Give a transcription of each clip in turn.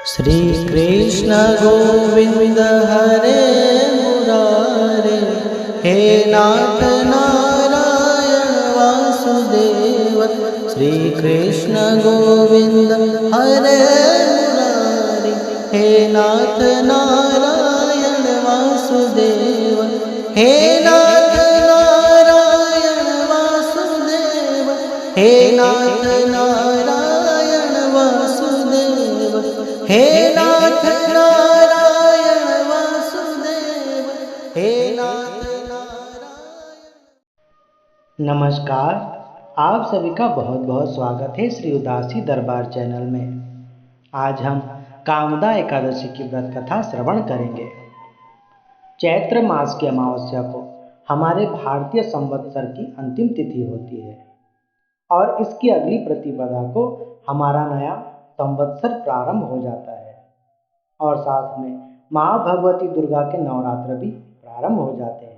श्री कृष्ण गोविंद हरे मुरारे, हे नाथ नारायण वासुदेव। श्री कृष्ण गोविंद हरे मुरारे, हे नाथ नारायण वासुदेव। हे नाथ नारायण वासुदेव, हे नाथ नारायण वासुदेव, हे नाथ नारायण वासुदेव, हे नाथ नारायण। नमस्कार, आप सभी का बहुत बहुत स्वागत है श्री उदासी दरबार चैनल में। आज हम कामदा एकादशी की व्रत कथा श्रवण करेंगे। चैत्र मास की अमावस्या को हमारे भारतीय संवत्सर की अंतिम तिथि होती है और इसकी अगली प्रतिपदा को हमारा नया संवत्सर प्रारंभ हो जाता है और साथ में माँ भगवती दुर्गा के नवरात्र भी प्रारंभ हो जाते हैं।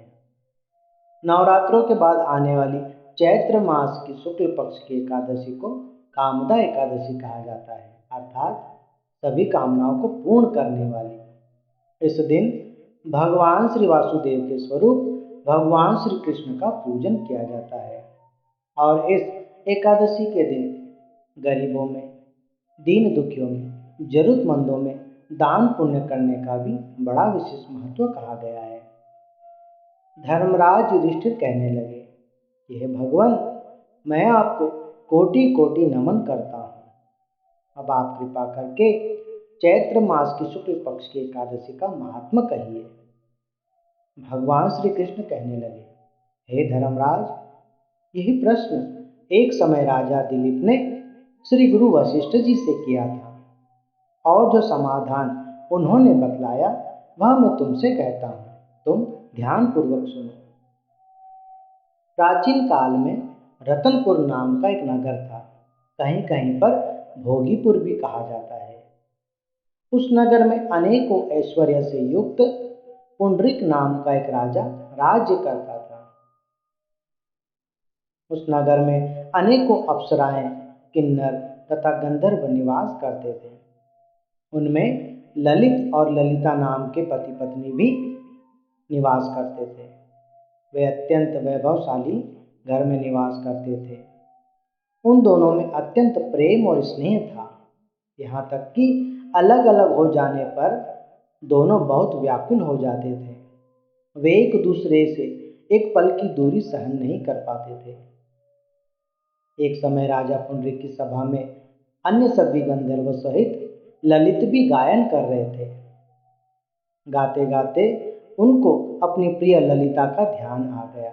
नवरात्रों के बाद आने वाली चैत्र मास की शुक्ल पक्ष की एकादशी को कामदा एकादशी कहा जाता है, अर्थात सभी कामनाओं को पूर्ण करने वाली। इस दिन भगवान श्री वासुदेव के स्वरूप भगवान श्री कृष्ण का पूजन किया जाता है और इस एकादशी के दिन गरीबों में, दीन दुखियों में, जरूरतमंदों में दान पुण्य करने का भी बड़ा विशेष महत्व कहा गया है। धर्मराज युधिष्ठिर कहने लगे कि हे भगवान, मैं आपको कोटि कोटि नमन करता हूँ। अब आप कृपा करके चैत्र मास की शुक्ल पक्ष की एकादशी का महात्म्य कहिए। भगवान श्री कृष्ण कहने लगे, हे धर्मराज, यही प्रश्न एक समय राजा दिलीप ने श्री गुरु वशिष्ठ जी से किया था और जो समाधान उन्होंने बतलाया वह मैं तुमसे कहता हूँ, तुम ध्यान पूर्वक सुनो। प्राचीन काल में रतनपुर नाम का एक नगर था, कहीं कहीं पर भोगीपुर भी कहा जाता है। उस नगर में अनेकों ऐश्वर्य से युक्त पुंडरीक नाम का एक राजा राज्य करता था। उस नगर में अनेकों अप्सराएं, किन्नर तथा गंधर्व निवास करते थे। उनमें ललित और ललिता नाम के पति पत्नी भी निवास करते थे। वे अत्यंत वैभवशाली घर में निवास करते थे। उन दोनों में अत्यंत प्रेम और स्नेह था, यहाँ तक कि अलग अलग हो जाने पर दोनों बहुत व्याकुल हो जाते थे। वे एक दूसरे से एक पल की दूरी सहन नहीं कर पाते थे। एक समय राजा पुंडरीक की सभा में अन्य सभी गंधर्व सहित ललित भी गायन कर रहे थे। गाते गाते उनको अपनी प्रिय ललिता का ध्यान आ गया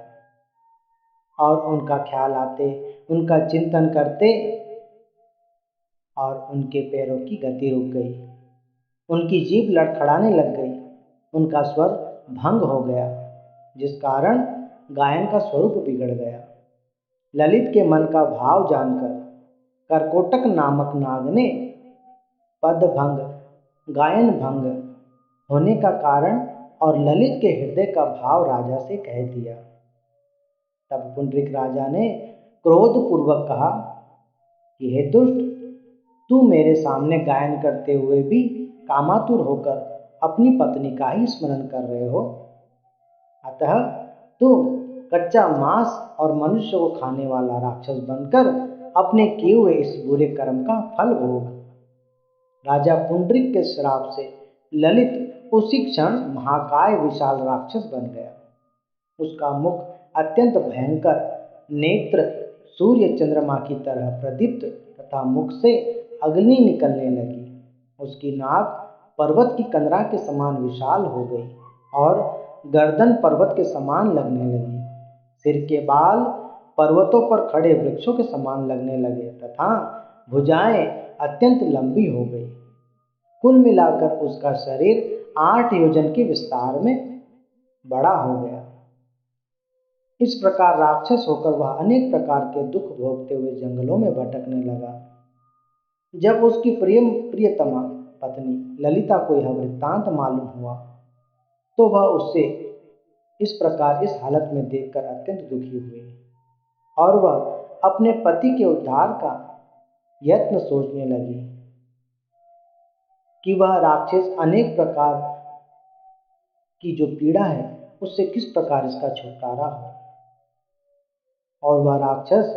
और उनका ख्याल आते, उनका चिंतन करते और उनके पैरों की गति रुक गई, उनकी जीभ लड़खड़ाने लग गई, उनका स्वर भंग हो गया, जिस कारण गायन का स्वरूप बिगड़ गया। ललित के मन का भाव जानकर करकोटक नामक नाग ने पद भंग, गायन भंग होने का कारण और ललित के हृदय का भाव राजा से कह दिया। तब पुंडरीक राजा ने क्रोधपूर्वक कहा कि हे दुष्ट, तू मेरे सामने गायन करते हुए भी कामातुर होकर अपनी पत्नी का ही स्मरण कर रहे हो। अतः तू कच्चा मांस और मनुष्य को खाने वाला राक्षस बनकर अपने किए हुए इस बुरे कर्म का फल भोग। राजा पुंडरीक के श्राप से ललित उसी क्षण महाकाय विशाल राक्षस बन गया। उसका मुख अत्यंत भयंकर, नेत्र सूर्य चंद्रमा की तरह प्रदीप्त तथा मुख से अग्नि निकलने लगी। उसकी नाक पर्वत की कंदरा के समान विशाल हो गई और गर्दन पर्वत के समान लगने लगी। सिर के बाल पर्वतों पर खड़े वृक्षों के समान लगने लगे तथा भुजाएं अत्यंत लंबी हो गई। कुल मिलाकर उसका शरीर 8 योजन के विस्तार में बड़ा हो गया। इस प्रकार राक्षस होकर वह अनेक प्रकार के दुख भोगते हुए जंगलों में भटकने लगा। जब उसकी प्रियतमा पत्नी ललिता को यह वृत्तांत मालूम हुआ तो वह उससे इस प्रकार इस हालत में देखकर अत्यंत दुखी हुई और वह अपने पति के उद्धार का यत्न सोचने लगी। कि वह राक्षस अनेक प्रकार की जो पीड़ा है उससे किस प्रकार इसका छुटकारा हो। और वह राक्षस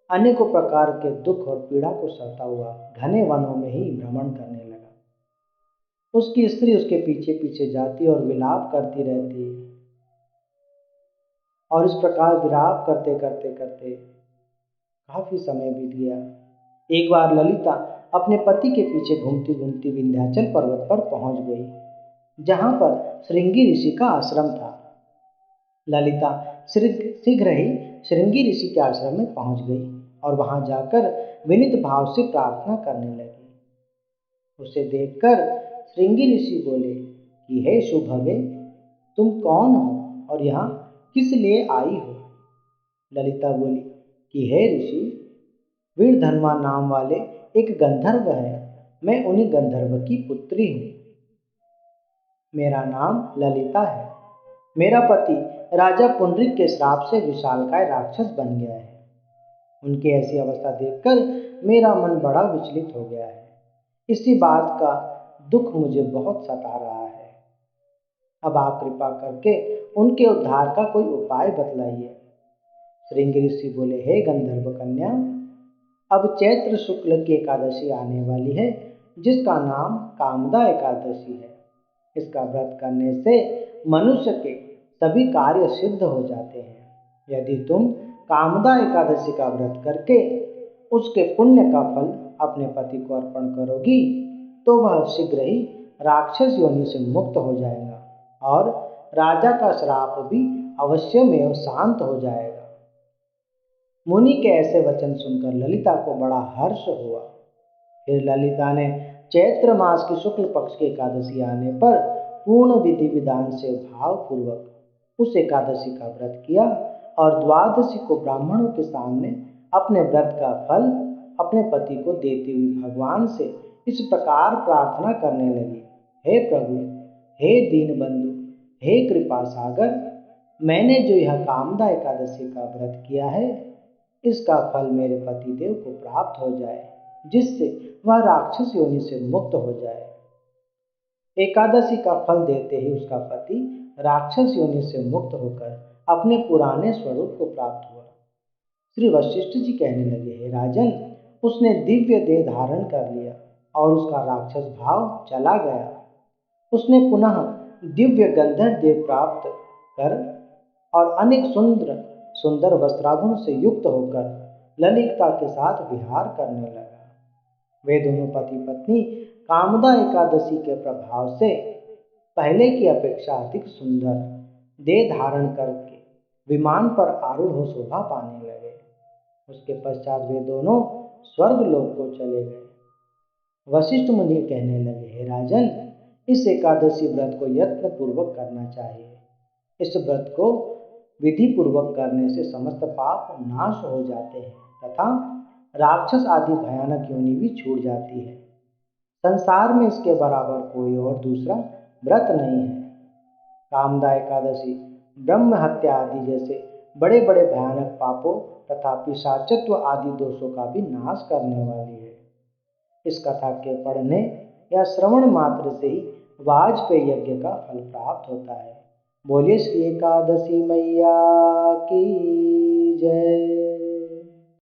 अनेकों प्रकार के दुख और पीड़ा को सहता हुआ घने वनों में ही भ्रमण करने लगा। उसकी स्त्री उसके पीछे पीछे जाती और विलाप करती रहती, और इस प्रकार विलाप करते करते करते काफी समय बीत गया। एक बार ललिता अपने पति के पीछे घूमती घूमती विंध्याचल पर्वत पर पहुंच गई, जहां पर श्रृंगी ऋषि का आश्रम था। ललिता शीघ्र ही श्रृंगी ऋषि के आश्रम में पहुंच गई और वहां जाकर विनीत भाव से प्रार्थना करने लगी। उसे देखकर श्रृंगी ऋषि बोले कि हे शुभगे, तुम कौन हो और यहाँ किस लिए आई हो। ललिता बोली कि हे ऋषि, वीरधन्वा नाम वाले एक गंधर्व है, मैं उन्हीं गंधर्व की पुत्री हूँ। मेरा नाम ललिता है। मेरा पति राजा पुंडरीक के श्राप से विशालकाय राक्षस बन गया है। उनकी ऐसी अवस्था देखकर मेरा मन बड़ा विचलित हो गया है। इसी बात का दुख मुझे बहुत सता रहा है। अब आप कृपा करके उनके उद्धार का कोई उपाय बतलाइए। श्रृंगी ऋषि बोले, हे गंधर्व कन्या, अब चैत्र शुक्ल की एकादशी आने वाली है, जिसका नाम कामदा एकादशी है। इसका व्रत करने से मनुष्य के सभी कार्य सिद्ध हो जाते हैं। यदि तुम कामदा एकादशी का व्रत करके उसके पुण्य का फल अपने पति को अर्पण करोगी तो वह शीघ्र ही राक्षस योनि से मुक्त हो जाएगा और राजा का श्राप भी अवश्य में शांत हो जाएगा। मुनि के ऐसे वचन सुनकर ललिता को बड़ा हर्ष हुआ। फिर ललिता ने चैत्र मास की शुक्ल पक्ष की एकादशी आने पर पूर्ण विधि विधान से भाव पूर्वक उस एकादशी का व्रत किया और द्वादशी को ब्राह्मणों के सामने अपने व्रत का फल अपने पति को देती हुई भगवान से इस प्रकार प्रार्थना करने लगी, हे प्रभु, हे दीन बंधु, हे कृपा सागर, मैंने जो यह कामदा एकादशी का व्रत किया है, इसका फल मेरे पतिदेव को प्राप्त हो जाए, जिससे वह राक्षस योनि से मुक्त हो जाए। एकादशी का फल देते ही उसका पति राक्षस योनि से मुक्त होकर अपने पुराने स्वरूप को प्राप्त हुआ। श्री वशिष्ठ जी कहने लगे, हे राजन, उसने दिव्य देह धारण कर लिया और उसका राक्षस भाव चला गया। उसने पुनः दिव्य गंधर्व देह प्राप्त कर और अनेक सुंदर सुंदर वस्त्राभूषण से युक्त होकर ललिता के साथ विहार करने लगा। वे दोनों पति पत्नी कामदा एकादशी के प्रभाव से पहले की अपेक्षा अधिक सुंदर देह धारण करके विमान पर आरूढ़ हो शोभा पाने लगे। उसके पश्चात वे दोनों स्वर्ग लोक को चले गए। वशिष्ठ मुनि कहने लगे, हे राजन, इस एकादशी व्रत को यत्न पूर्वक करना चाहिए। इस व्रत को विधि पूर्वक करने से समस्त पाप नाश हो जाते हैं तथा राक्षस आदि भयानक योनि भी छूट जाती है। संसार में इसके बराबर कोई और दूसरा व्रत नहीं है। कामदा एकादशी ब्रह्म हत्या आदि जैसे बड़े बड़े भयानक पापों तथा पिशाचत्व आदि दोषों का भी नाश करने वाली है। इस कथा के पढ़ने या श्रवण मात्र से ही वाजपेयी यज्ञ का फल प्राप्त होता है। बोलिए श्री एकादशी मैया की जय।